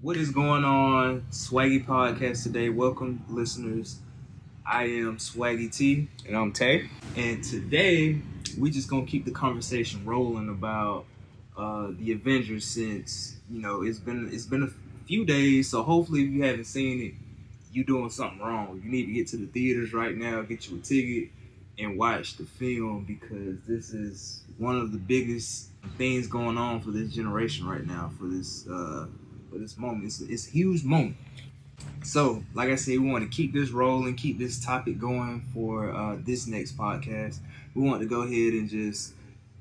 What is going on, Swaggy Podcast today? Welcome, listeners. I am Swaggy T, And I'm Tay. and today we just gonna keep the conversation rolling about the Avengers. Since it's been a few days, so hopefully if you haven't seen it, you doing something wrong. You need to get to the theaters right now, get you a ticket, and watch the film because this is one of the biggest things going on for this generation right now. For this moment, it's a huge moment. So, like I said, we want to keep this rolling, keep this topic going for this next podcast. We want to go ahead and just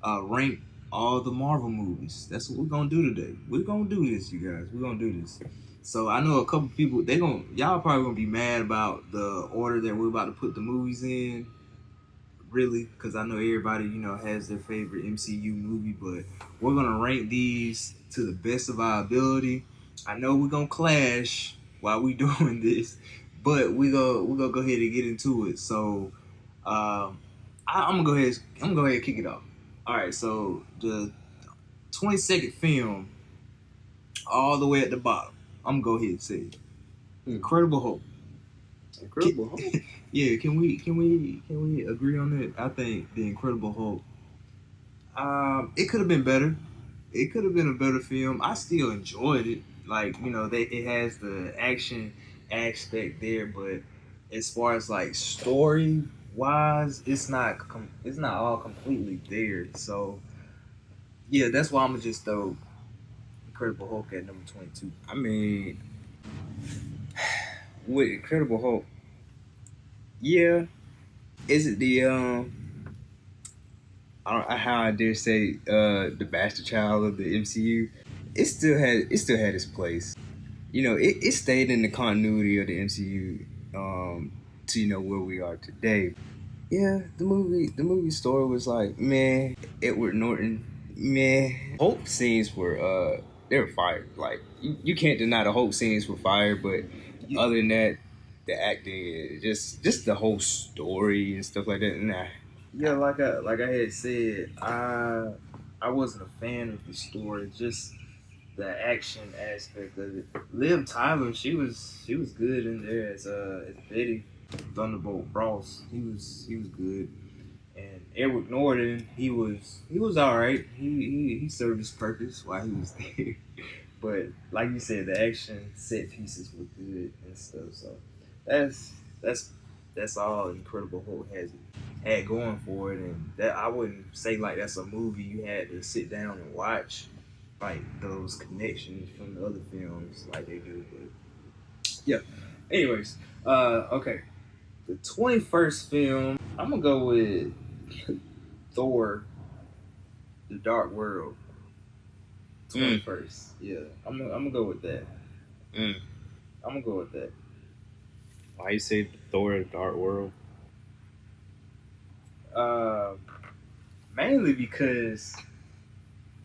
rank all the Marvel movies. That's what we're gonna do today. We're gonna do this, you guys. We're gonna do this. So I know a couple people y'all probably gonna be mad about the order that we're about to put the movies in. Really, because I know everybody has their favorite MCU movie, but we're gonna rank these to the best of our ability. I know we're gonna clash while we doing this, but we're gonna go ahead and get into it. So I'm gonna go ahead and kick it off. All right, so the 22nd film, all the way at the bottom. I'm gonna go ahead and say it. Incredible Hulk. Incredible Hulk. Yeah, can we agree on that? I think the Incredible Hulk. It could have been better. It could have been a better film. I still enjoyed it. Like it has the action aspect there, but as far as like story wise, it's not all completely there. So yeah, that's why I'm gonna just throw Incredible Hulk at number 22. I mean, with Incredible Hulk, yeah, is it the I don't how I dare say the bastard child of the MCU? It still had its place. It stayed in the continuity of the MCU to where we are today. Yeah, the movie story was like meh. Edward Norton, meh. Hulk scenes were they were fire. Like you can't deny the Hulk scenes were fire, but other than that, the acting, just the whole story and stuff like that. Nah. Yeah, like I had said, I wasn't a fan of the story, just the action aspect of it. Liv Tyler, she was good in there as Betty Thunderbolt Ross. He was good, and Edward Norton, he was all right. He served his purpose while he was there. But like you said, the action set pieces were good and stuff. So that's all Incredible Hulk had going for it, and that I wouldn't say like that's a movie you had to sit down and watch, like those connections from the other films like they do. But yeah. Anyways, okay, the 21st film, I'm gonna go with Thor: The Dark World. 21st, yeah, I'm gonna go with that. I'm gonna go with that. Why you say Thor: The Dark World? Mainly because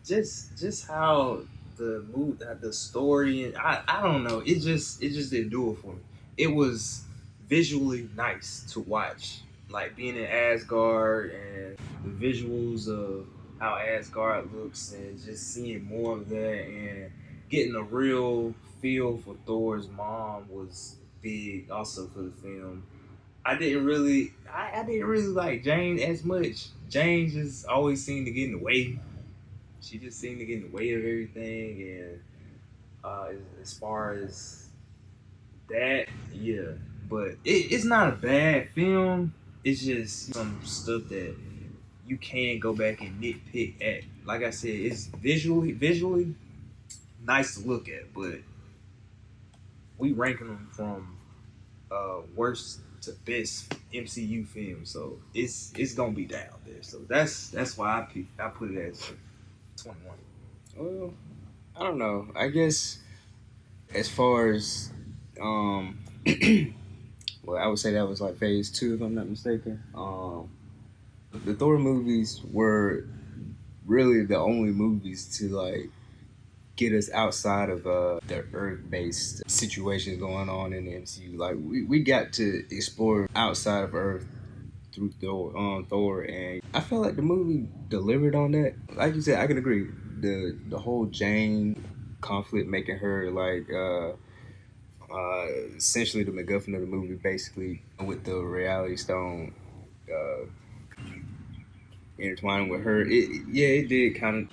just how the story, and I don't know, it just didn't do it for me. It was visually nice to watch, like being in Asgard and the visuals of how Asgard looks, and just seeing more of that and getting a real feel for Thor's mom was big also for the film. I didn't really like Jane as much. Jane just always seemed to get in the way. She just seemed to get in the way of everything, and as far as that, yeah. But it's not a bad film. It's just some stuff that you can go back and nitpick at. Like I said, it's visually nice to look at, but we ranking them from worst to best MCU film, so it's gonna be down there. So that's why I put it as 21. Well, I don't know. I guess as far as well, I would say that was like phase 2 if I'm not mistaken. The Thor movies were really the only movies to like get us outside of the Earth-based situations going on in the MCU. Like we got to explore outside of Earth through Thor, and I felt like the movie delivered on that. Like you said, I can agree. The whole Jane conflict, making her like essentially the MacGuffin of the movie, basically with the reality stone uh, intertwining with her. It did kind of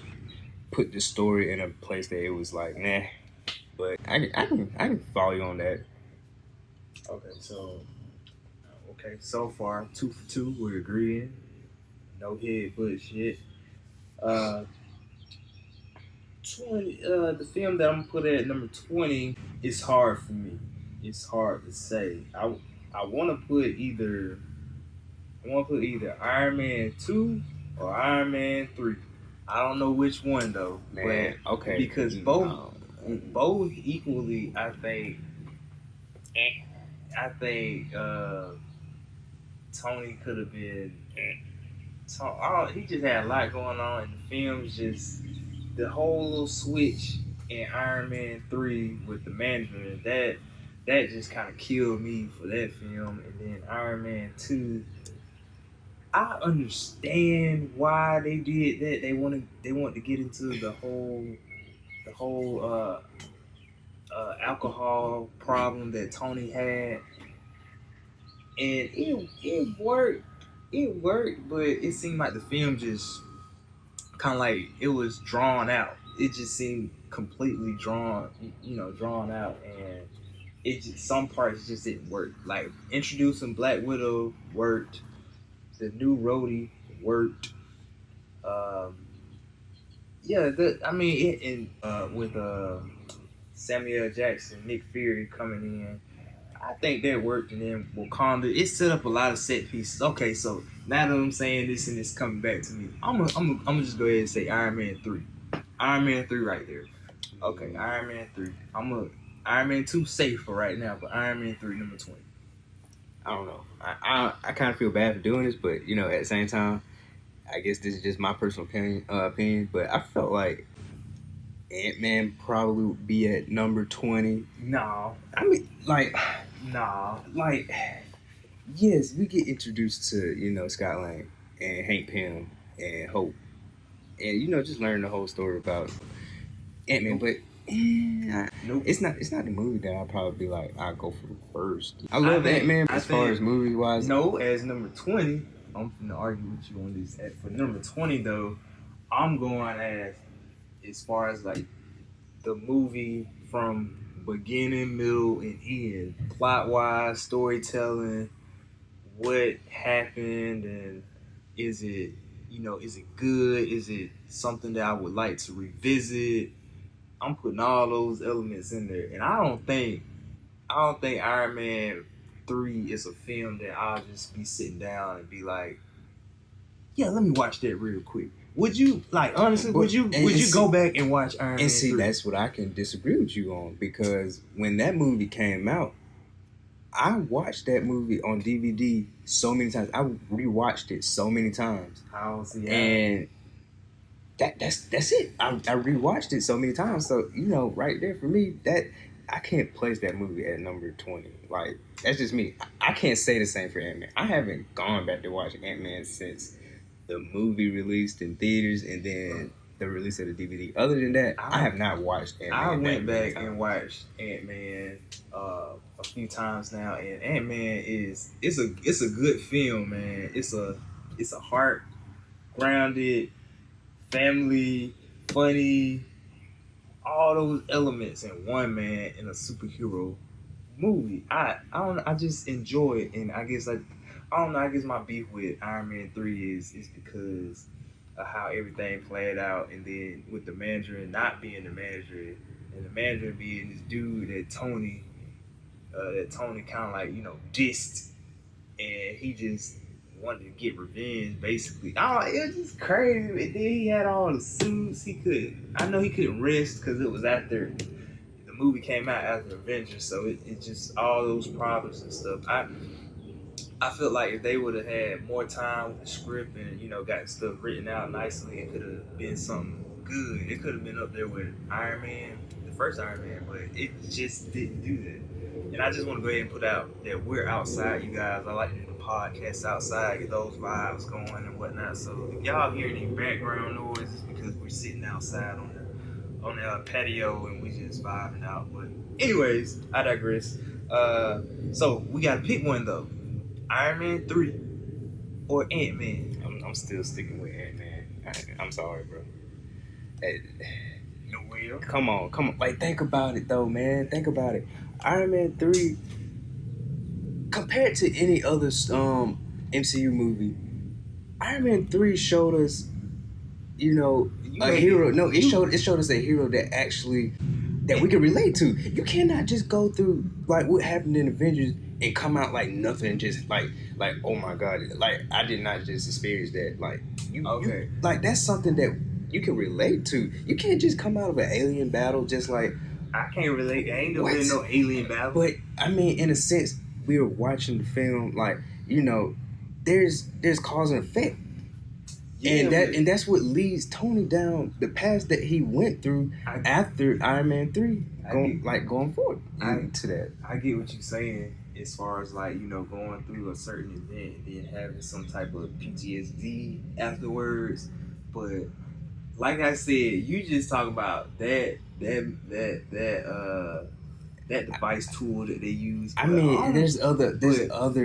put the story in a place that it was like, nah. But I can follow you on that. Okay, so far 2 for 2, we're agreeing. No head butt shit. Uh, 20. The film that I'm gonna put at number 20 is hard for me. It's hard to say. I want to put either Iron Man 2 or Iron Man 3. I don't know which one though, Man, but okay. because both equally, I think. Tony could have been. He just had a lot going on, and the film's just the whole little switch in Iron Man 3 with the Mandarin. That just kind of killed me for that film, and then Iron Man 2. I understand why they did that. They want to get into the whole alcohol problem that Tony had, and it worked. It worked, but it seemed like the film just kind of like it was drawn out. It just seemed completely drawn out, and some parts just didn't work. Like introducing Black Widow worked. The new Rhodey worked. With Samuel Jackson, Nick Fury coming in, I think that worked. And then Wakanda, it set up a lot of set pieces. Okay, so now that I'm saying this and it's coming back to me, I'm gonna just go ahead and say Iron Man 3. Iron Man 3 right there. Okay, Iron Man 3. Iron Man 2 safe for right now, but Iron Man 3 number 20. I don't know. I kind of feel bad for doing this, but at the same time, I guess this is just my personal opinion. But I felt like Ant-Man probably would be at number 20. No, I mean, like, nah. like, yes, we get introduced to Scott Lang and Hank Pym and Hope, and just learn the whole story about Ant-Man, but. Nope. It's not the movie that I'll probably be like, I'll go for first. I love Ant-Man as far as movies wise. No, as number 20, I'm gonna argue with you on this. For number 20 though, I'm going as far as like the movie from beginning, middle, and end, plot wise, storytelling, what happened, and is it good? Is it something that I would like to revisit? I'm putting all those elements in there, and I don't think Iron Man 3 is a film that I'll just be sitting down and be like, yeah, let me watch that real quick. Would you honestly? Would you go back and watch Iron Man 3? And see, that's what I can disagree with you on, because when that movie came out, I watched that movie on DVD so many times. I rewatched it so many times. And that's it. I rewatched it so many times. So right there for me, that I can't place that movie at number 20. Like, that's just me. I can't say the same for Ant-Man. I haven't gone back to watch Ant-Man since the movie released in theaters and then the release of the DVD. Other than that, I have not watched Ant-Man. I went back and watched Ant-Man a few times now, and Ant-Man it's a good film, man. It's a heart grounded, family, funny, all those elements in one man in a superhero movie. I just enjoy it, and I guess I guess my beef with Iron Man 3 is because of how everything played out, and then with the Mandarin not being the Mandarin, and the Mandarin being this dude that Tony kind of like dissed, and he just wanted to get revenge, basically. It was just crazy. And then he had all the suits. I know he couldn't rest because it was after the movie came out after Avengers, so it just all those problems and stuff. I feel like if they would have had more time with the script and got stuff written out nicely, it could have been something good. It could have been up there with Iron Man, the first Iron Man, but it just didn't do that. And I just want to go ahead and put out that we're outside, you guys. I like to do the podcast outside, get those vibes going and whatnot. So if y'all hear any background noise, it's because we're sitting outside on on the patio and we just vibing out. But anyways, I digress. So we gotta pick one though. Iron Man 3 or Ant-Man. I'm still sticking with Ant-Man. I'm sorry, bro. Hey, No way. come on. Like, think about it though, man. Think about it. Iron Man 3, compared to any other MCU movie, Iron Man 3 showed us, a hero. No, it showed us a hero that we can relate to. You cannot just go through like what happened in Avengers and come out like nothing, just like oh my god, like I did not just experience that. Like you like that's something that you can relate to. You can't just come out of an alien battle just like I can't relate. I ain't been no alien battle. But I mean, in a sense, we were watching the film like there's cause and effect. Yeah, and that's what leads Tony down the path that he went through after Iron Man 3, going forward to that. I get what you're saying as far as like, going through a certain event and then having some type of PTSD afterwards. But like I said, you just talk about that device tool that they use. I mean, there's other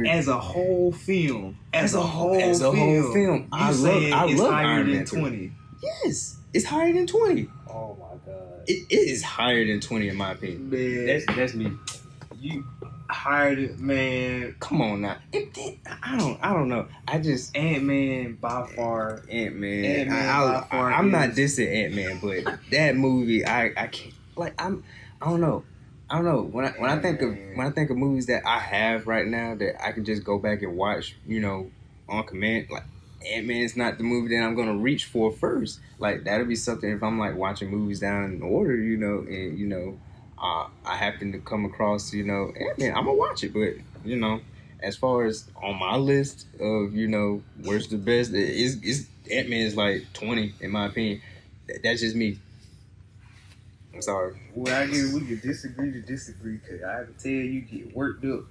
as a whole film. As a whole film, I love Iron Man 20. Yes, it's higher than 20. Oh my god, it is higher than 20 in my opinion. Man, that's me. You hired it, man. Come on now. I don't know. I just Ant-Man by far. Ant-Man I'm not dissing Ant-Man, but that movie, I can't. Like I don't know. When I think of movies that I have right now that I can just go back and watch, on command, like Ant-Man is not the movie that I'm gonna reach for first. Like that'll be something if I'm like watching movies down in order, and I happen to come across, Ant-Man, I'm gonna watch it. But as far as on my list of where's the best, is Ant-Man is like 20 in my opinion. That's just me. I'm sorry. Well, I guess we could disagree to disagree, because I can tell you get worked up.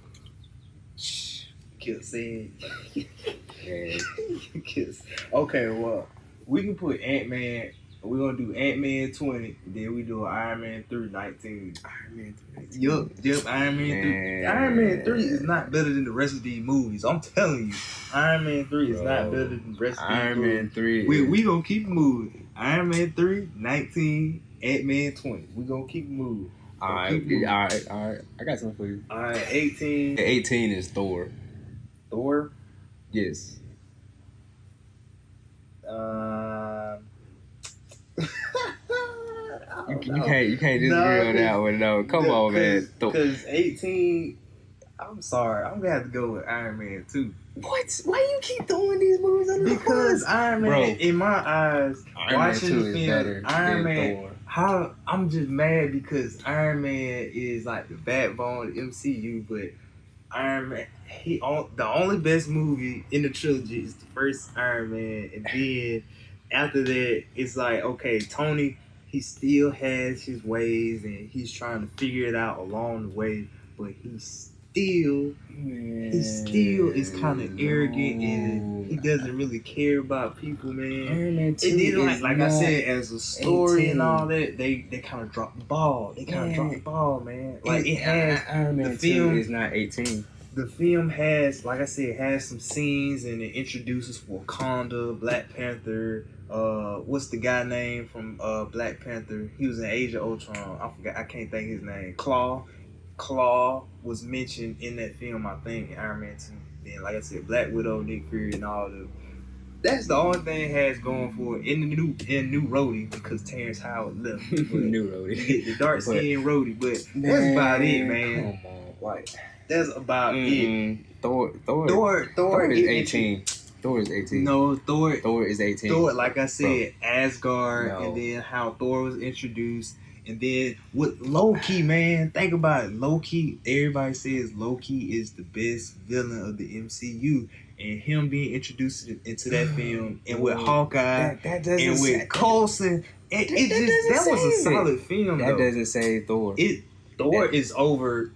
Shh. Kept saying. Okay, well, we can put Ant-Man. We're going to do Ant-Man 20, then we do Iron Man 3 19. Iron Man 3. Yup, Iron Man 3. Iron Man 3 is not better than the rest of these movies. I'm telling you. Iron Man 3 is not better than the rest of these movies. Iron Man 3. We going to keep moving. Iron Man 3, 19. Ant-Man 20. We're going to keep moving. All right. I got something for you. All right, 18. 18 is Thor. Thor? Yes. You can't disagree on that one, though. Come on, man. Because 18, I'm sorry. I'm going to have to go with Iron Man 2. What? Why you keep throwing these movies under the bus? Because Iron Man, in my eyes, Iron watching Man 2 the is film, better Iron than Man, Thor. I'm just mad because Iron Man is like the backbone of the MCU, but Iron Man, the only best movie in the trilogy is the first Iron Man, and then after that, it's like, okay, Tony, he still has his ways, and he's trying to figure it out along the way, but he still is kind of arrogant, and he doesn't really care about people, man. Iron Man 2 and then, is like I said, as a story 18. and all that, they kind of dropped the ball. Man. Like it has Iron Man 2 is not 18. The film has, like I said, has some scenes, and it introduces Wakanda, Black Panther. What's the guy name from Black Panther? He was in Age of Ultron. I forgot. I can't think his name. Claw was mentioned in that film, I think, in Iron Man 2. Then, like I said, Black Widow, Nick Fury, and all the. That's the only thing it has going for it in new Rhodey, because Terrence Howard left. New Rhodey. The dark skinned Rhodey, but that's about it, man. Come on, like that's about it. Thor is 18. Thor is 18. No, Thor is 18. Thor, like I said, Asgard, No. and then how Thor was introduced. And then with Loki, man, think about it. Loki, everybody says Loki is the best villain of the MCU. And him being introduced into that film, and with Hawkeye, and with Coulson, that was a solid film. That doesn't say Thor. Thor is over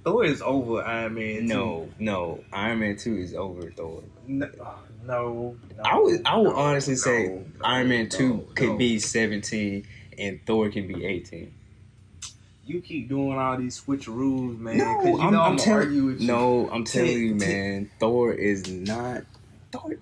Iron Man 2. No. Iron Man 2 is over Thor. No. I would honestly say Iron Man 2 could be 17. and Thor can be 18. You keep doing all these switcheroos, man. No, Cause you know I'm gonna argue with you. No, I'm telling you, man. Thor is not Thor.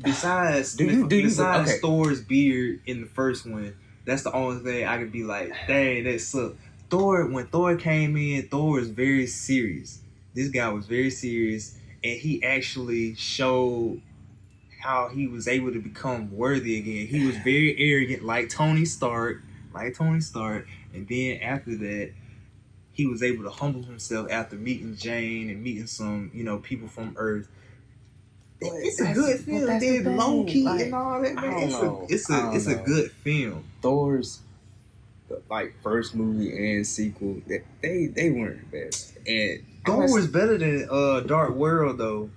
Besides okay. Thor's beard in the first one, that's the only thing I could be like, dang, that sucked. When Thor came in, Thor was very serious. This guy was very serious, and he actually showed how he was able to become worthy again. He was very arrogant, like Tony Stark, and then after that, he was able to humble himself after meeting Jane and meeting some, people from Earth. It's a good film. Then low key and all that, man. It's a good film. Thor's first movie and sequel, they weren't the best. And Thor was better than Dark World though.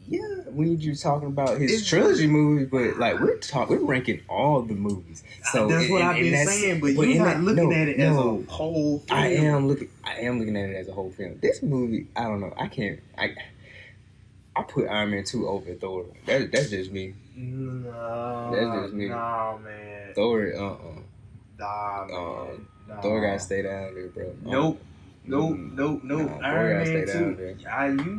Yeah, when you're talking about his trilogy movies, but we're ranking all the movies. So that's what I've been saying, but you're not looking at it as a whole film. I am looking at it as a whole film. This movie, I don't know. I put Iron Man 2 over Thor. That's just me. No. That's just me. Nah, man. Thor, Nah, man. Thor gotta stay down there, bro. Nope. Iron Man 2.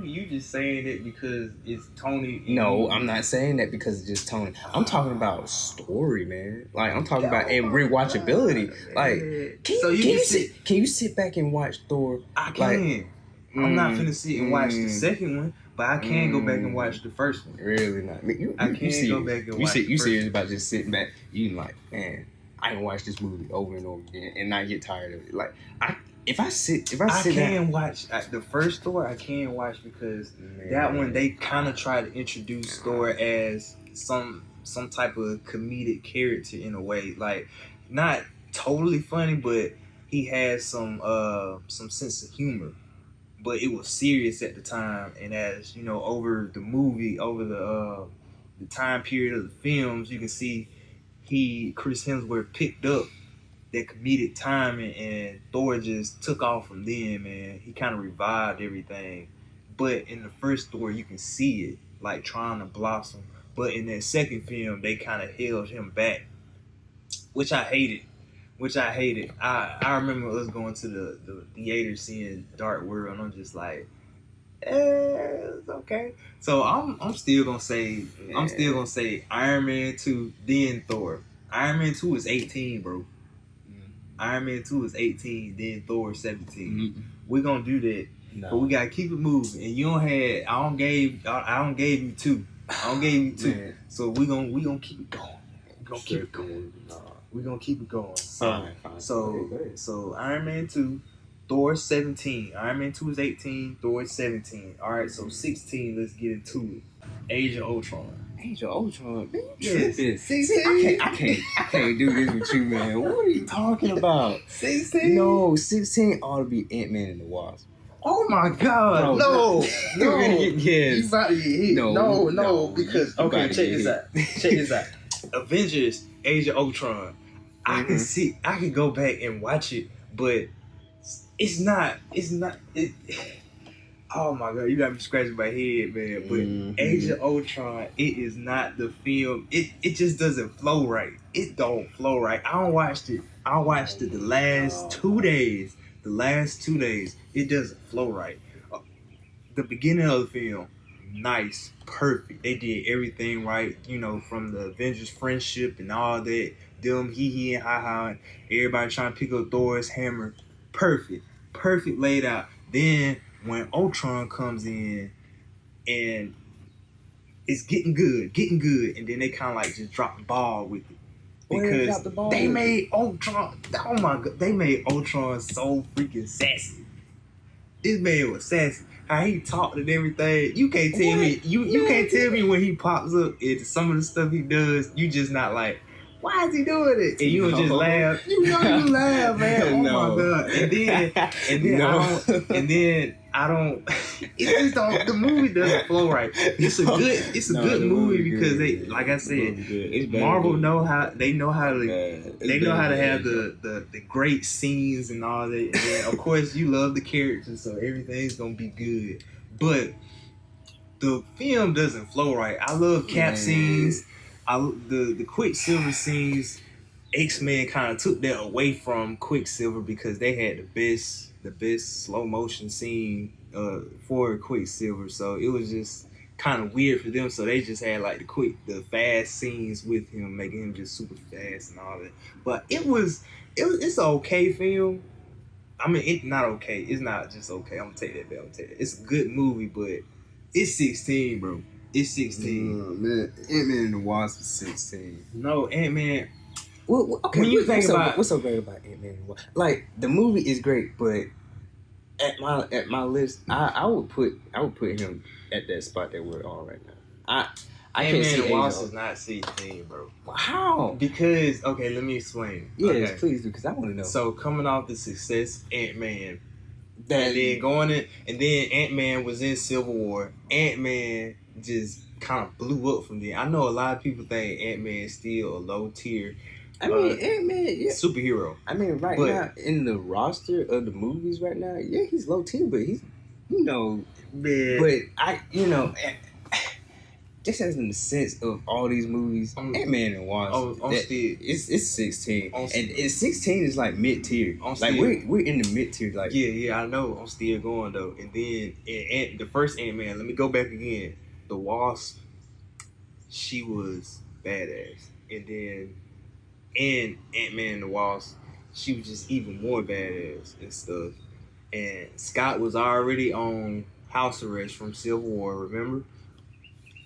You just saying it because it's Tony. No, I'm not saying that because it's just Tony. I'm talking about story, man. I'm talking about and rewatchability. Can you sit back and watch Thor? I can. I'm not finna sit and watch the second one, but I can go back and watch the first one. Really not. I can go back and watch. You serious about just sitting back? You like, man, I can watch this movie over and over again and not get tired of it. I can watch the first Thor. I can watch because that one they kind of try to introduce Thor as some type of comedic character in a way, not totally funny, but he has some sense of humor. But it was serious at the time, and as over the time period of the films, you can see Chris Hemsworth picked up that comedic timing, and Thor just took off from then, man. He kind of revived everything. But in the first Thor, you can see it, trying to blossom. But in that second film, they kind of held him back, which I hated. I remember us going to the theater seeing Dark World, and I'm just like, it's okay. So I'm still gonna say Iron Man 2, then Thor. Iron Man 2 is 18, bro. Iron Man 2 is 18, then Thor 17. Mm-hmm. We're gonna do that, but we gotta keep it moving. And I don't gave you two. So we gonna keep it going. We're gonna keep it going. Fine. So Iron Man 2, Thor 17. Iron Man 2 is 18, Thor is 17. All right, so 16. Let's get into it. Age of Ultron. Man, you Yes. tripping. See, I can't do this with you, man. What are you talking about? 16? No, 16 ought to be Ant-Man and the Wasp. Oh my God! Bro, No. Yes. You about to get hit? No. Because check this out. Avengers: Age of Ultron. I can go back and watch it, but it's not. Oh my God, you got me scratching my head, man. But Age of Ultron, it is not the film. It just doesn't flow right. It don't flow right. I watched it the last 2 days. It doesn't flow right. The beginning of the film, nice, perfect. They did everything right, from the Avengers friendship and all that. Them he and ha, everybody trying to pick up Thor's hammer. Perfect laid out. Then when Ultron comes in and it's getting good, and then they kind of just drop the ball with it. Because they made Ultron, oh my God, they made Ultron so freaking sassy. This man was sassy. How he talked and everything. You can't tell me, you can't tell me when he pops up into some of the stuff he does, you just not like, why is he doing it? And you just laugh. You laugh, man. Oh my God. And then I don't. It just don't. The movie doesn't flow right. It's a good movie because they, like I said, Marvel know how to have the great scenes and all that. And then, of course, you love the characters, so everything's gonna be good. But the film doesn't flow right. I love Cap scenes. The Quicksilver scenes X-Men kind of took that away from Quicksilver because they had the best slow motion scene for Quicksilver. So it was just kind of weird for them. So they just had like the fast scenes with him, making him just super fast and all that. But it's an okay film. I mean, it's not okay. It's not just okay. I'm gonna take that back. It's a good movie, but it's 16, bro. It's 16. Man, Ant-Man and the Wasp is 16. No, Ant-Man. Well, okay, when you think about what's so great about Ant-Man and the Wasp? Like the movie is great, but at my list, I would put him at that spot that we're on right now. I can't see Ant-Man and the Wasp Age is not 16, bro. How? Because let me explain. Yes, okay. please do, because I want to know. So coming off the success of Ant-Man, That and then going in, and then Ant-Man was in Civil War. Ant-Man just kind of blew up from there. I know a lot of people think Ant-Man is still a low tier. I mean, Ant-Man, yeah, superhero. I mean, right now in the roster of the movies right now, yeah, he's low tier, but he's, man. But just as in the sense of all these movies, Ant-Man and Wasp, it's 16, and 16 is like mid tier. Like we're in the mid tier. Like yeah, I know. I'm still going though. And then the first Ant-Man. Let me go back again. The Wasp, she was badass, and then in Ant-Man and the Wasp, she was just even more badass and stuff. And Scott was already on house arrest from Civil War, remember?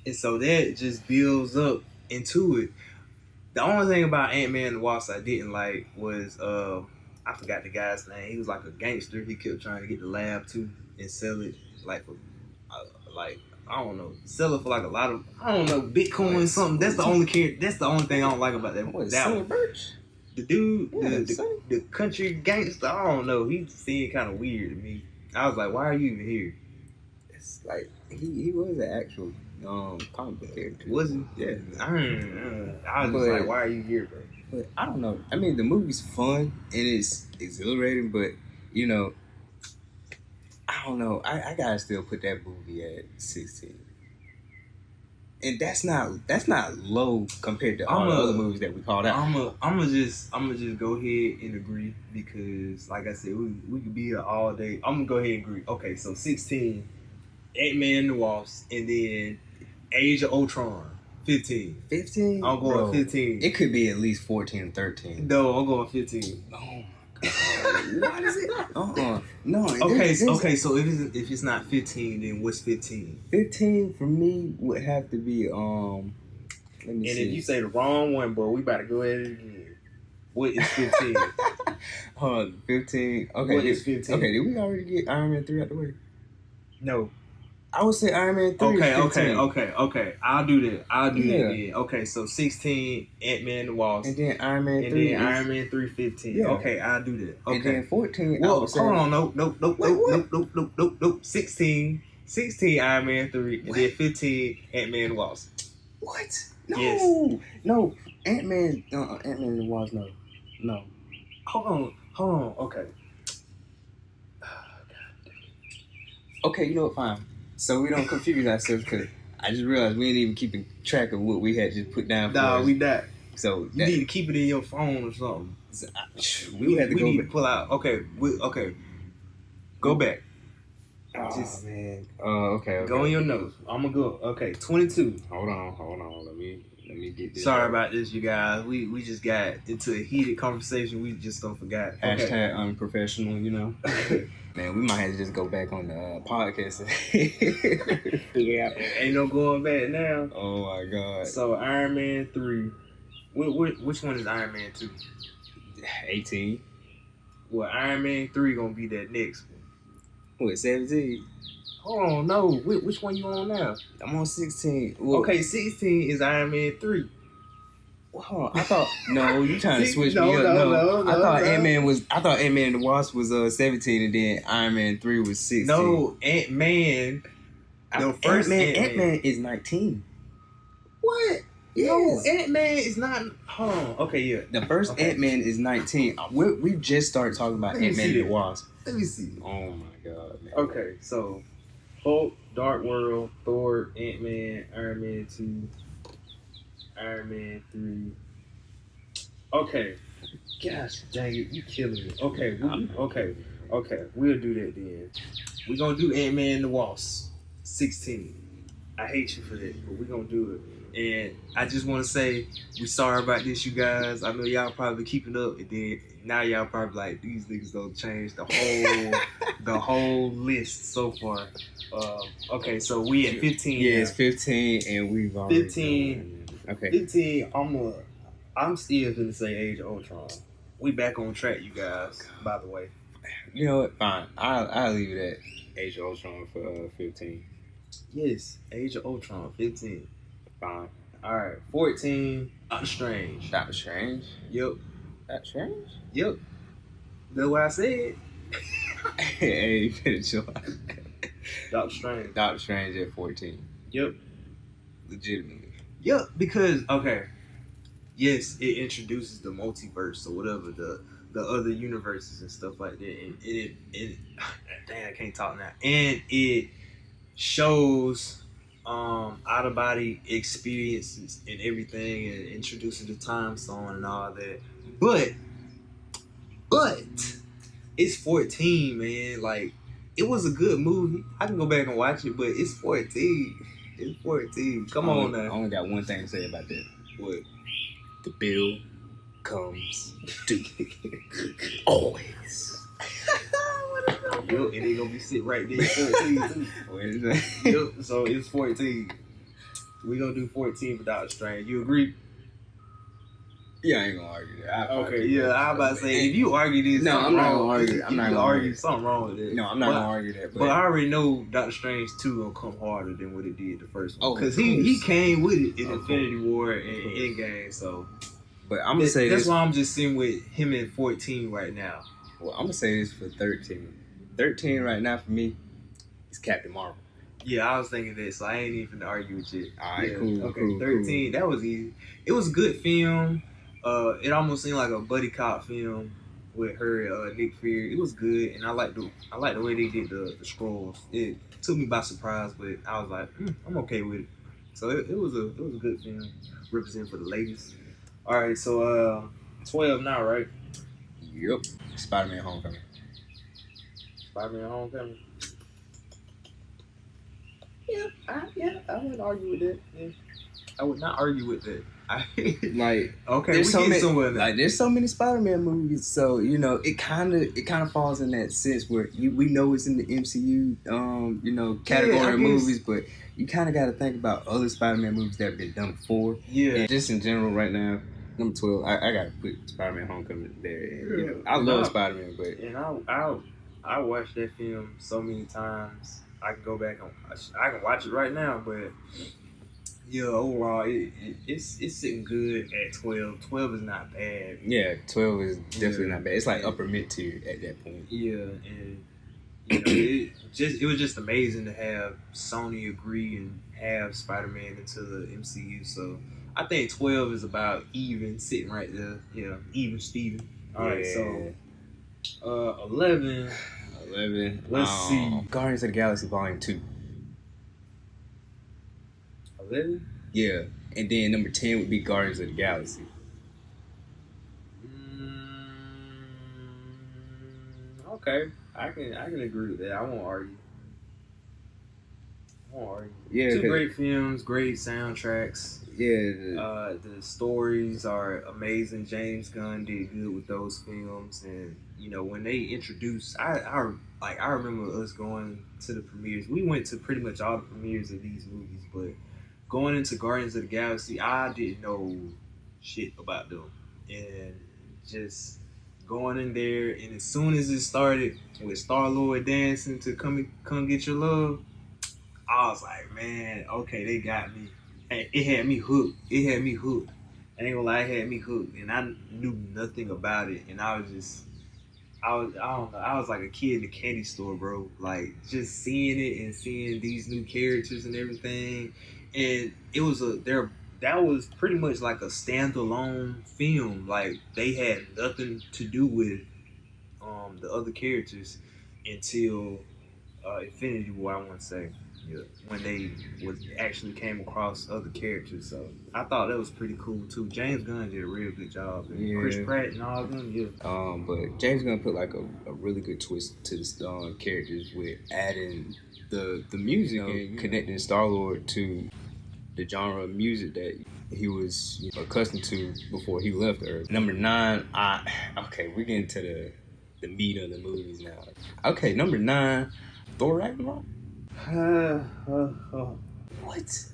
And so that just builds up into it. The only thing about Ant-Man and the Wasp I didn't like was I forgot the guy's name. He was like a gangster. He kept trying to get the lab too and sell it like for I don't know, sell it for like a lot of Bitcoin or something. That's the only thing I don't like about that. That one. Birch? The dude, the country gangster. I don't know. He seemed kind of weird to me. I was like, why are you even here? It's like he was an actual comic book character. Was he? Yeah. I was just like, why are you here, bro? But I don't know. I mean, the movie's fun and it's exhilarating, but I don't know. I gotta still put that movie at 16. And that's not low compared to all the other movies that we called out. I'm just go ahead and agree because, like I said, we could be here all day. I'm gonna go ahead and agree. Okay, so 16, Ant-Man and the Wasp, and then Age of Ultron, 15. 15? I'm going 15. It could be at least 14 or 13. No, I'm going 15. Oh my god. What is it? No. Okay, so if it's not 15, then what's 15? 15 for me would have to be let me see. And if you say the wrong one, bro, we about to go at it again. What is 15? Hold on, 15. Okay, what is 15? Okay, did we already get Iron Man 3 out the way? No. I would say Iron Man 3. Okay. I'll do that. Again. Okay, so 16, Ant-Man and the Wasp. And then Iron Man 3. And then Iron Man 3, 15. Yeah. Okay, I'll do that. Okay. And then 14. Well, hold on. Nope. 16 Iron Man 3. And then 15, Ant-Man and the Wasp. What? No. Yes. No. Ant-Man and the Wasp, no. Hold on. Okay. Okay, you know what? Fine. So we don't confuse ourselves because I just realized we ain't even keeping track of what we had just put down. Nah, we not. So you need to keep it in your phone or something. So we need to pull out. Okay. Go back. Oh man. Okay. Go in your notes. I'm gonna go. Okay, 22. Hold on. Let me get this. Sorry about this, you guys. We just got into a heated conversation. We just don't forgot. Hashtag unprofessional. Man, we might have to just go back on the podcast and figure out. Ain't no going back now. Oh my god. So Iron Man 3. Which one is Iron Man 2? 18. Well, Iron Man 3 gonna be that next one. What, 17? Hold on, no. Which one you on now? I'm on 16. Well, okay, 16 is Iron Man 3. Hold on. I thought you trying to switch me up. No, I thought Ant-Man and the Wasp was 17 and then Iron Man 3 was 16. No, Ant-Man. The first Ant-Man is 19. What? Yes. No, Ant-Man is not. Hold on. Okay, yeah. The first Ant-Man is 19. We just started talking about Ant-Man and the Wasp. Let me see. Oh my god, man. Okay, so Hulk, Dark World, Thor, Ant-Man, Iron Man 2, Iron Man 3. Okay. Gosh dang it, you killing me. Okay. We'll do that then. We're gonna do Ant-Man and the Wasp 16. I hate you for that, but we're gonna do it. And I just wanna say we sorry about this, you guys. I know y'all probably keeping up, and then now y'all probably like these niggas don't change the whole list so far. Okay, so we at 15. Yeah, now. it's 15, and we've already 15. Okay. 15. I'm still gonna say Age of Ultron. We back on track, you guys. By the way. You know what? Fine. I'll leave it at Age of Ultron for 15. Yes, Age of Ultron 15. Fine. All right, 14. Doctor Strange. Doctor Strange. Yep. Doctor Strange. Yep. That's what I said. Hey, you finished your Doctor Strange. Doctor Strange at 14. Yep. Legitimately. Yep. Because yes, it introduces the multiverse or whatever, the other universes and stuff like that, and it dang, I can't talk now. And it shows out of body experiences and everything, and introducing the time stone and all that. But it's 14, man. Like, it was a good movie. I can go back and watch it, but it's 14. It's 14. Come on now. I only got one thing to say about that. What? The bill comes due. Always. Yo, and they gonna be sitting right there. 14 too. What is that? Yep, so it's 14. We gonna do 14 for Doctor Strange. You agree? Yeah, I ain't gonna argue that. Okay, yeah, I was about to say, if you argue this, No, I'm not gonna argue. I'm not gonna argue something wrong with it. No, I'm not gonna argue that. But I already know Doctor Strange 2 gonna come harder than what it did the first one. Oh, because he came with it in Infinity War and Endgame. So, but I'm gonna say that's this. why I'm just sitting with him in 14 right now. Well, I'm gonna say this for 13. 13 right now for me is Captain Marvel. Yeah, I was thinking that, so I ain't even gonna argue with you. All right, yeah. cool. Okay, cool, 13. Cool. That was easy. It was a good film. It almost seemed like a buddy cop film with her, Nick Fury. It was good, and I like the way they did the scrolls. It took me by surprise, but I was like, I'm okay with it. So it was a good film, representing for the ladies. All right, so 12 now, right? Yep. Spider-Man: Homecoming. Spider-Man: Homecoming. Yeah, I wouldn't argue with that. Yeah. I would not argue with that. Like, okay, there's so many, somewhere now. like there's so many Spider-Man movies, so you know it kind of falls in that sense where we know it's in the MCU category of movies, but you kind of got to think about other Spider-Man movies that have been done before. Yeah, and just in general, right now, number 12, I got to put Spider-Man: Homecoming there. And, I love Spider-Man, but I watched that film so many times. I can go back and I can watch it right now, but. Yeah, overall, it's sitting good at 12. 12 is not bad. Yeah, 12 is definitely not bad. It's like upper mid tier at that point. Yeah, and it was just amazing to have Sony agree and have Spider-Man into the MCU. So I think 12 is about even, sitting right there. Yeah, even Steven. All right, so 11. 11. Let's see. Guardians of the Galaxy Volume 2. 11? Yeah, and then number 10 would be Guardians of the Galaxy. Okay, I can agree with that. I won't argue. Yeah, two great films, great soundtracks. Yeah, the stories are amazing. James Gunn did good with those films, and when they introduced, I remember us going to the premieres. We went to pretty much all the premieres of these movies, but going into Guardians of the Galaxy, I didn't know shit about them. And just going in there, and as soon as it started with Star-Lord dancing to come get your love, I was like, man, okay, they got me. It had me hooked. I ain't gonna lie, it had me hooked. And I knew nothing about it. And I don't know, I was like a kid in the candy store, bro. Like, just seeing it and seeing these new characters and everything. And that was pretty much like a standalone film. Like, they had nothing to do with the other characters until Infinity War, I want to say. when they actually came across other characters. So I thought that was pretty cool too. James Gunn did a real good job. And Chris Pratt and all of them, But James Gunn put like a really good twist to the characters with adding the music and connecting Star-Lord to the genre of music that he was accustomed to before he left Earth. Number 9, we're getting to the meat of the movies now. Okay, number 9, Thor Ragnarok. What?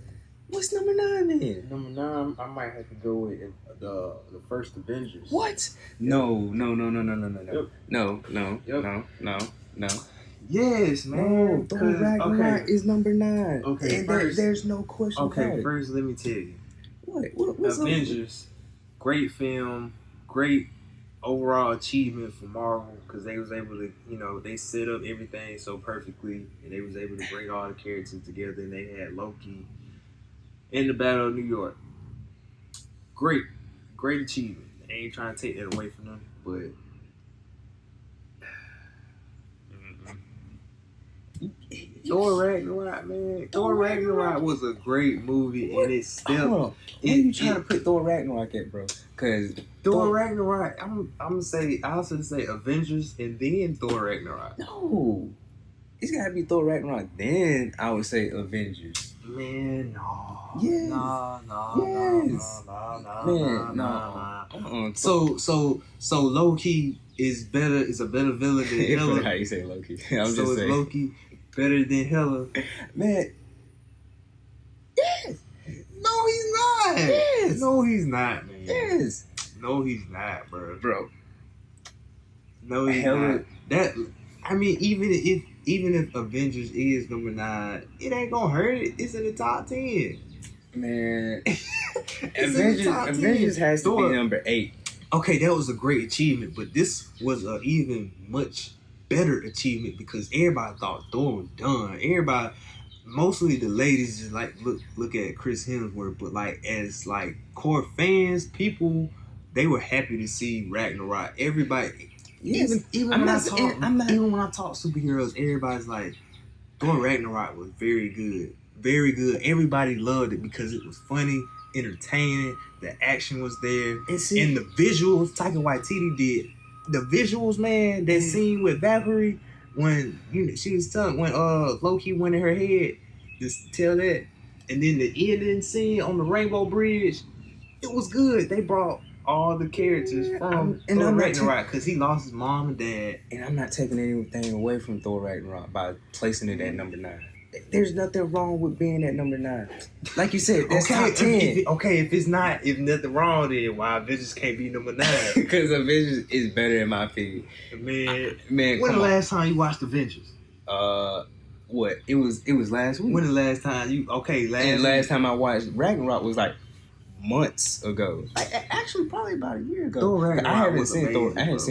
What's number 9 then? Number 9, I might have to go with the first Avengers. What? No. Yep. No. Yes, man. Thor Ragnarok is number 9. Okay, and first, there's no question. Okay, first let me tell you. What's Avengers, great film, great overall achievement for Marvel because they was able to, they set up everything so perfectly and they was able to bring all the characters together and they had Loki in the Battle of New York. Great achievement. I ain't trying to take that away from them, but Thor Ragnarok, man. Thor Ragnarok was a great movie, and it's still. Where are you trying to put Thor Ragnarok at, bro? Because Thor Ragnarok, I'll say Avengers and then Thor Ragnarok. No, it's gotta be Thor Ragnarok. Then I would say Avengers. Man, no. Yes. No. So Loki is a better villain than Hela. How you say Loki? So is Loki better than Hela? Man. Yes. No, he's not. Yes. No, he's not, man. Yes. No, he's not, bro. No, he's Hela. not. Even if Avengers is number 9, it ain't gonna hurt it. It's in the top 10. Man. Avengers has to be number 8. Okay, that was a great achievement, but this was an even much better achievement because everybody thought Thor was done. Everybody, mostly the ladies, just like look at Chris Hemsworth, but like as like core fans, people, they were happy to see Ragnarok. Everybody, even when I talk superheroes, everybody's like, Thor Ragnarok was very good. Very good. Everybody loved it because it was funny, entertaining, the action was there, and the visuals, Taika Waititi did. The visuals, man, that scene with Valkyrie, when she was telling, when Loki went in her head, just tell that. And then the ending scene on the Rainbow Bridge, it was good. They brought all the characters from Thor Ragnarok because he lost his mom and dad. And I'm not taking anything away from Thor Ragnarok by placing it at number 9. There's nothing wrong with being at number 9. Like you said, that's top 10. If nothing wrong, then why Avengers can't be number 9? Because Avengers is better in my opinion. Man, when the last time you watched Avengers? What? It was last week. When the last time last time I watched Ragnarok was like months ago. Actually, probably about a year ago. I haven't seen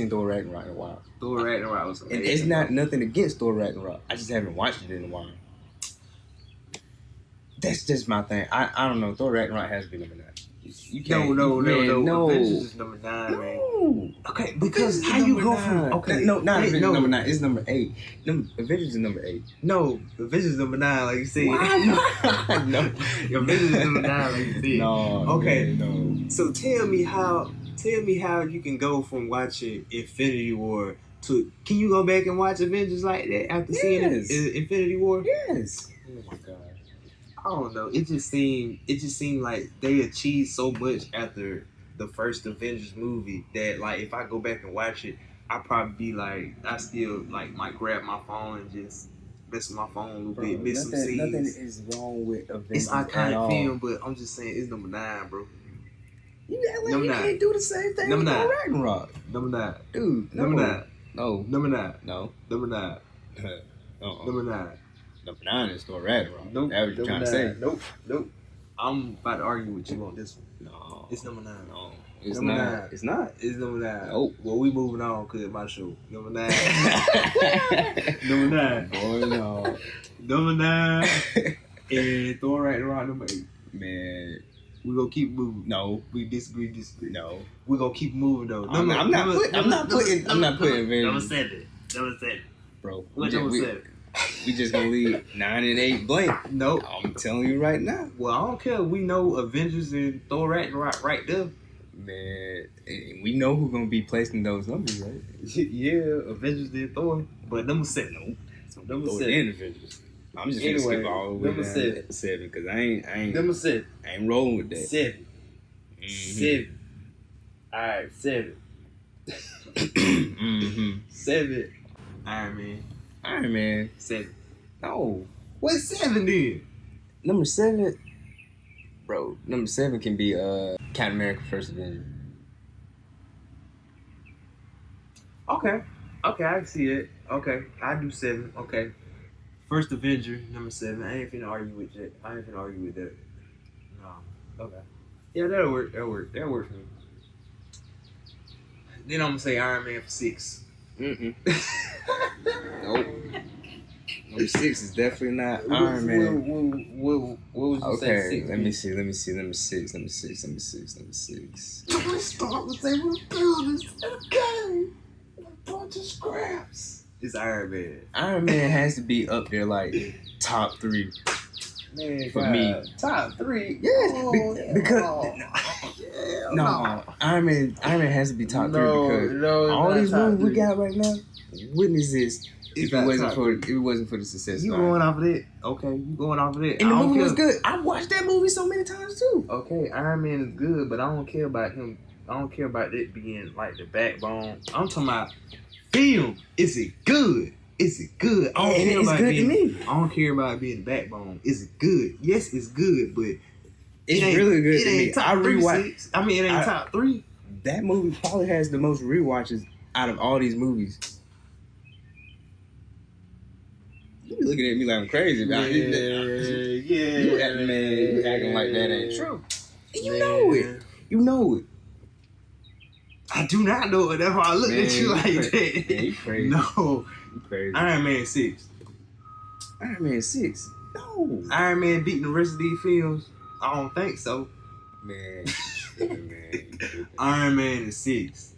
Thor Ragnarok in a while. Thor Ragnarok was amazing. And it's not nothing against Thor Ragnarok. I just haven't watched it in a while. That's just my thing. I don't know. Thor Ragnarok has to be number 9. You can't. No. Avengers is number 9, man. Okay, because how you go from Avengers number 9. It's number 8. Avengers is number 8. No, Avengers is number 9, like you said. Why? No. Avengers is number 9, like you said. No. Okay. Man, no. So tell me how you can go from watching Infinity War to, can you go back and watch Avengers like that after seeing Infinity War? Yes. Oh my God. I don't know. It just seemed like they achieved so much after the first Avengers movie that, like, if I go back and watch it, I probably be like, I still like might grab my phone and just mess with my phone a little bit, miss some scenes. Nothing is wrong with Avengers. It's iconic film, but I'm just saying it's number 9, bro. You act like you can't do the same thing with Thor Ragnarok. Number 9, dude. Number 9. No. Number 9. No. Number 9. Number 9. Number 9 is Thor Ragnarok. Nope. That's what you're trying to say. Nope. I'm about to argue with you on this one. No. It's number 9. No. It's number not. 9. It's not. It's number 9. Nope. Well, we moving on because it's my show. Number 9. Number 9. Boy, no. Number 9. And Thor Ragnarok number 8. Man. We gonna keep moving. No. We disagree. No. We gonna keep moving though. I'm not putting Avengers. Number 7. Bro. What number 7? We just gonna leave 9 and 8 blank. Nope. I'm telling you right now. Well, I don't care. We know Avengers and Thor right there. Man, we know who's gonna be placing those numbers, right? Yeah, Avengers and Thor. But number 7. Nope. Number Thor 7. and Avengers. I'm just gonna skip all the way number down 7. to 7 because I ain't Number 7. I ain't rolling with that. 7. Mhm. 7. Alright, 7. Mm-hmm. 7. Iron Man. 7. No. What's 7 then? Number 7, bro. Number 7 can be Captain America: First Avenger. Okay, I can see it. Okay, I do 7. Okay, First Avenger, number 7. I ain't finna argue with that. No. Okay. Yeah, that'll work. That'll work for me. Then I'm gonna say Iron Man for 6. Mm-mm. Nope. Number 6 is definitely not Iron Man. What would you say? Okay, 6? let me see. Number 6. Let's start with say we're builders. Okay, a bunch of scraps. It's Iron Man. Iron Man has to be up there, like top 3 Man, for me. Top 3. Yes, because Iron Man has to be top 3 because all these movies we got right now. Witness this. If it wasn't for the success, you going off of that? Okay, you going off of that? And the movie was good. I watched that movie so many times too. Okay, Iron Man is good, but I don't care about him. I don't care about it being like the backbone. I'm talking about film. Is it good? Is it good? I don't care about being. I don't care about being the backbone. Is it good? Yes, it's good, but it's really good to me. I rewatch. I mean, it ain't top 3. That movie probably has the most rewatches out of all these movies. You looking at me like I'm crazy about it. Yeah. You acting like that ain't true. You know it. You know it. I do not know it. That's why I looked at you like that. Man, you crazy. No. You crazy. Iron Man 6. Iron Man 6. No. Iron Man beating the rest of these films? I don't think so. Man. Iron Man is 6.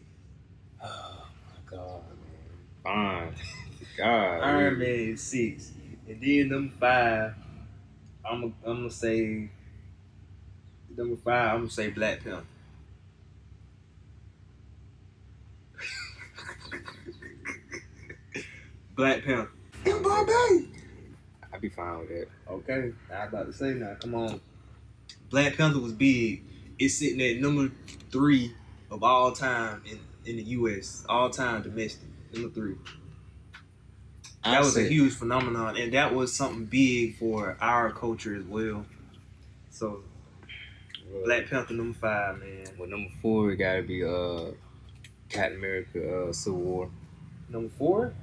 Oh my God, man. Fine. God. Iron Man is 6. And then number 5, I'm gonna say number 5, I'm gonna say Black Panther. Black Panther. In Bombay. I'd be fine with that. Okay. I was about to say now, come on. Black Panther was big. It's sitting at number 3 of all time in the US. All time domestic. Number 3. That was a huge phenomenon, and that was something big for our culture as well. So, Black Panther number 5, man. Well, number 4, it gotta be Captain America: Civil War. Number 4?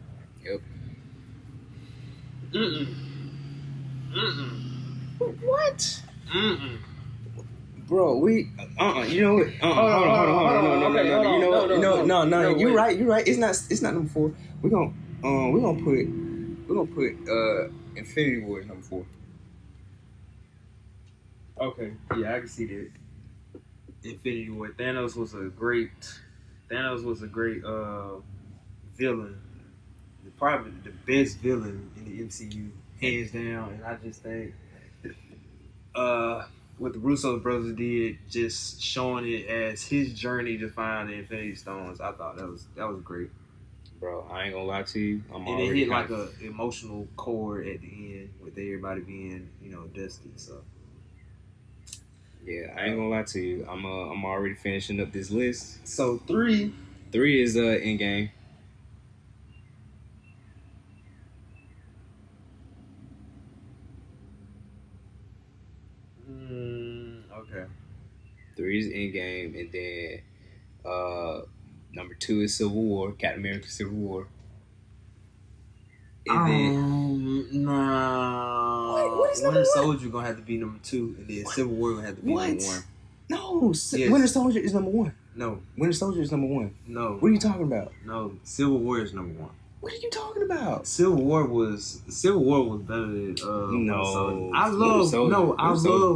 Yep. What? Bro, we you know what? Hold on. No. You're right. It's not number 4. We're gonna put Infinity War as number 4. Okay, yeah, I can see that. Infinity War. Thanos was a great villain. Probably the best villain in the MCU, hands down. And I just think what the Russo brothers did, just showing it as his journey to find the Infinity Stones, I thought that was great. Bro, I ain't gonna lie to you. And it hit like a emotional chord at the end with everybody being, dusty. So yeah, I ain't gonna lie to you. I'm already finishing up this list. So 3 is Endgame. Okay. 3 is Endgame, and then number 2 is Civil War, Captain America: Civil War. And then nah. What is number Winter 1? Soldier gonna have to be number 2, and then Civil War gonna have to be number 1. No, Yes. Winter Soldier is number 1. No. Winter Soldier is number 1. No. What are you talking about? No. Civil War is number 1. What are you talking about? Civil War was better than Winter Soldier. I love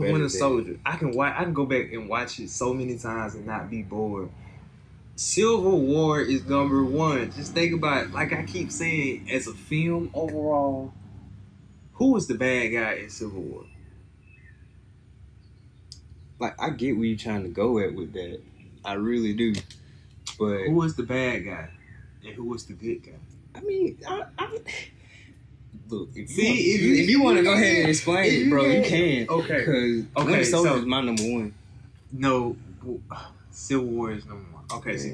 Winter Soldier. I can go back and watch it so many times and not be bored. Civil War is number 1. Just think about it. Like I keep saying, as a film overall, Who was the bad guy in Civil War? Like, I get where you're trying to go at with that. I really do. But who was the bad guy and who was the good guy? I mean, look. If you want to go ahead and explain it, bro, you can. Okay. Because Winter Soldier is my number one. No, Civil War is number one. Okay, so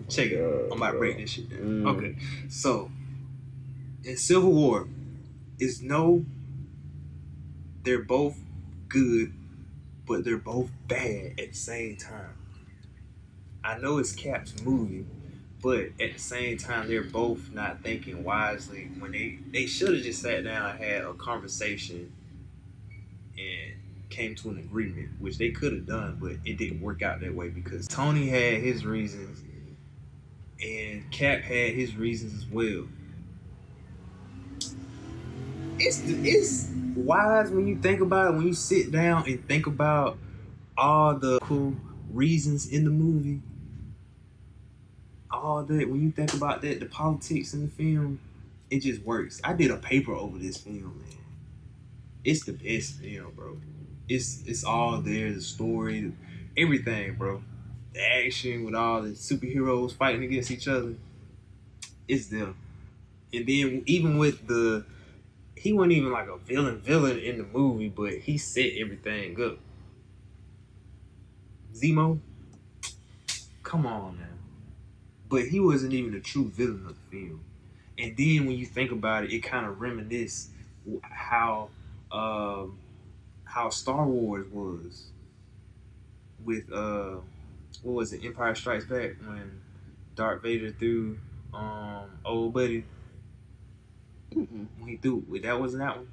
check it. I'm about to break this shit down. Okay, so in Civil War, they're both good, but they're both bad at the same time. I know it's Cap's movie, but at the same time, they're both not thinking wisely when they should have just sat down and had a conversation and came to an agreement, which they could have done, but it didn't work out that way because Tony had his reasons and Cap had his reasons as well. It's wise when you think about it, when you sit down and think about all the cool reasons in the movie. All that, when you think about that, the politics in the film, it just works. I did a paper over this film, man. It's the best film, bro. It's all there, the story, everything, bro. The action with all the superheroes fighting against each other, it's there. And then even with he wasn't even like a villain in the movie, but he set everything up. Zemo, come on, man. But he wasn't even a true villain of the film. And then when you think about it, it kind of reminisces how Star Wars was with what was it, Empire Strikes Back, when Darth Vader threw old buddy. When he threw, that wasn't that one.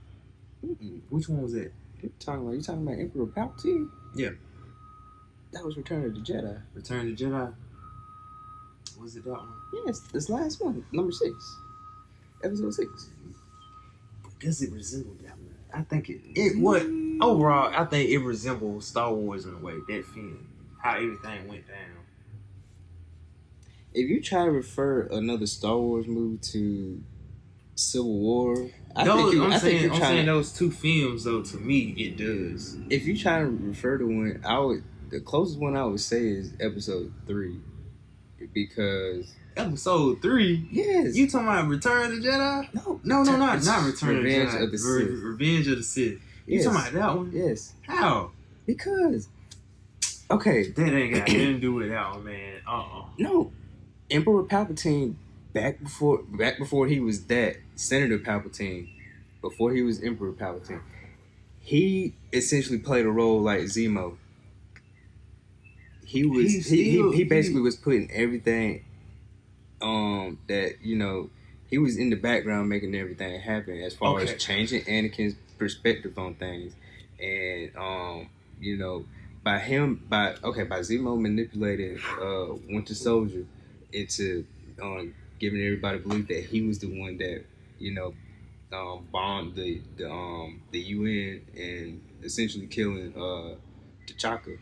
Which one was that? You talking about Emperor Palpatine? Yeah, that was Return of the Jedi. Return of the Jedi. Was it that one? Yes, this last one, number 6, episode 6. Does it resemble that one? I think overall, I think it resembles Star Wars in a way, that film, how everything went down. If you try to refer another Star Wars movie to Civil War, I'm saying those two films, though, to me, it does. If you try to refer to one, the closest one I would say is episode 3. Because episode 3? Yes. You talking about Return of the Jedi? No, not Return of the Jedi. Of the Sith. Revenge of the Sith. You Yes. talking about that one? Yes. How? Because okay, that ain't got nothing to do with that one, man. No, Emperor Palpatine back before he was that Senator Palpatine, before he was Emperor Palpatine, he essentially played a role like Zemo. He basically was putting everything that, you know, he was in the background making everything happen as far as changing Anakin's perspective on things. And you know, by Zemo manipulating Winter Soldier into giving everybody belief that he was the one that, you know, bombed the UN and essentially killing T'Challa.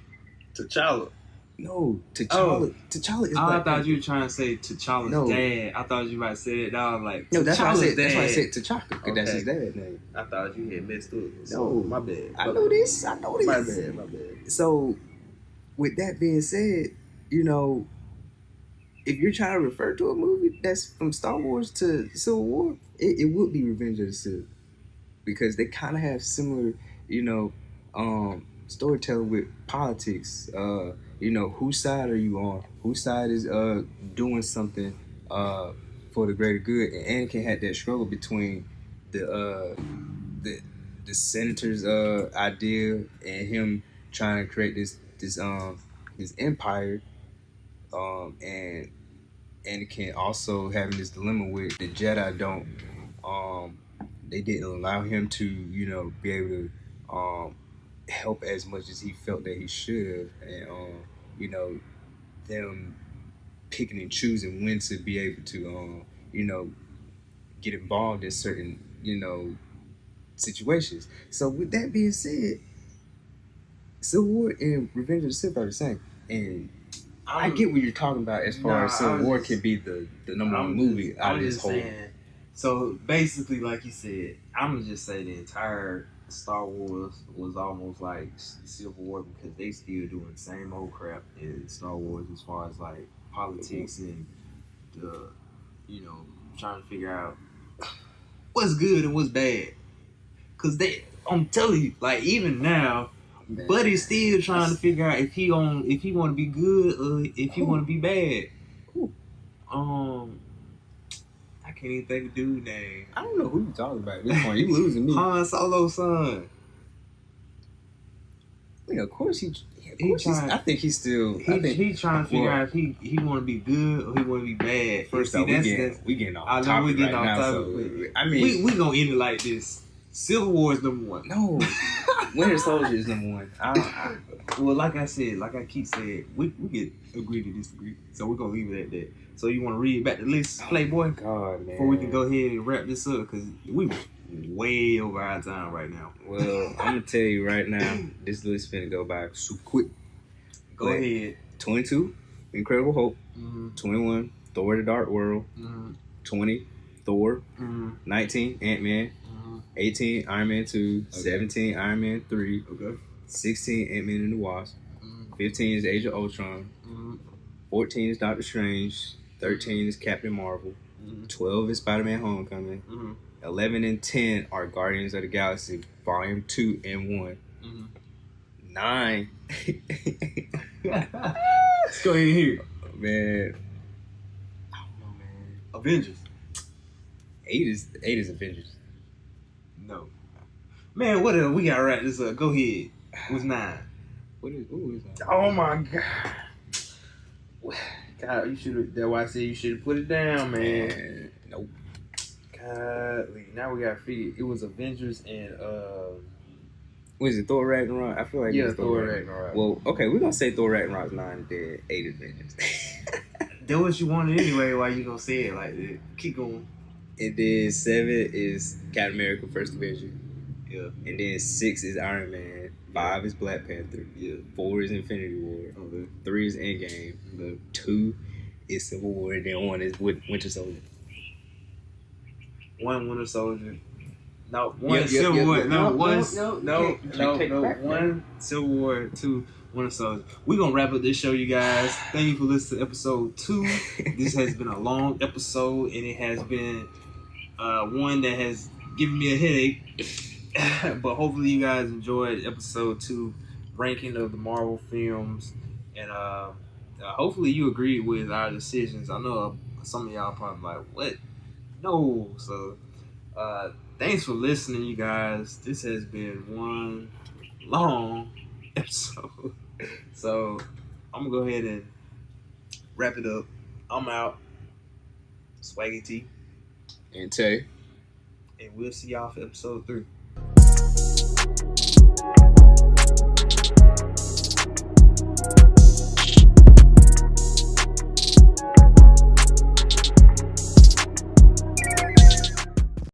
No, T'Challa. T'Challa is I thought you were trying to say T'Challa's dad. I thought you might say it. I was like, no, that's why I said T'Challa, because that's his dad's name. I thought you had messed up. No, my bad. I know this. My bad. So, with that being said, you know, if you're trying to refer to a movie that's from Star Wars to Civil War, it would be Revenge of the Sith, because they kind of have similar, you know, storytelling with politics. You know, whose side are you on? Whose side is doing something for the greater good? And Anakin had that struggle between the senator's idea and him trying to create this empire, and Anakin also having this dilemma with the Jedi they didn't allow him to, you know, be able to help as much as he felt that he should, and you know, them picking and choosing when to be able to you know, get involved in certain, you know, situations. So with that being said, Civil War and Revenge of the Sith are the same, and I get what you're talking about as far as Civil War can be the number one movie out of this whole. So basically, like you said, I'm gonna just say the entire Star Wars was almost like Civil War because they still doing the same old crap in Star Wars as far as like politics and the, you know, trying to figure out what's good and what's bad. Cause I'm telling you, like even now, Man. Buddy's still trying to figure out if he want to be good or if he want to be bad. Who? I can't even think of dude's name. I don't know who you talking about at this point. You losing me. Han Solo's son. Yeah, of course I think he's still. He's trying to figure out if he want to be good or he want to be bad. First off, we getting off I know topic we getting right off now. topic. So, I mean, we gonna end it like this. Civil War is number one. No, Winter Soldier is number one. Well, like I said, like I keep saying, we get agree to disagree. So we're gonna leave it at that. So you want to read back the list, Playboy? God, man. Before we can go ahead and wrap this up, because we way over our time right now. Well, I'm gonna tell you right now, this list finna go by super quick. Go ahead. 22, Incredible Hulk. 21, Thor: The Dark World. 20, Thor. 19, Ant-Man. 18, Iron Man 2. Okay. 17, Iron Man 3. Okay. 16, Ant-Man and the Wasp. 15 is Age of Ultron. 14 is Doctor Strange. 13 is Captain Marvel. 12 is Spider-Man Homecoming. 11 and 10 are Guardians of the Galaxy Volume 2 and 1. 9. Let's go ahead here. Man. I don't know, man. Avengers. 8 is Avengers. No. Man, what else? We gotta wrap this up. Go ahead. What's 9? Who is that? Oh my God. God, you should have. That's why I said you should have put it down, man. Nope. God, now we gotta figure. It was Avengers and What is it, Thor Ragnarok? I feel like it's Thor Ragnarok. Well, okay, we're gonna say Thor Ragnarok's 9 and dead, 8 Avengers. That what you wanted anyway. Why you gonna say it like that? Keep going. And then 7 is Captain America: First Avenger. Yeah. And then 6 is Iron Man. 5 is Black Panther. Yeah. 4 is Infinity War. Okay. 3 is Endgame. Okay. 2 is Civil War. And then 1 is Winter Soldier. 1 Winter Soldier. No, 1 Civil War. No, 1. No. 1 Civil War. 2 Winter Soldier. We're gonna wrap up this show, you guys. Thank you for listening to episode 2. This has been a long episode, and it has been one that has given me a headache. But hopefully you guys enjoyed episode 2 ranking of the Marvel films, and hopefully you agreed with our decisions. I know some of y'all probably like, what? No. So thanks for listening, you guys. This has been one long episode. So I'm gonna go ahead and wrap it up. I'm out. Swaggy T And Tay. and we'll see y'all for episode 3.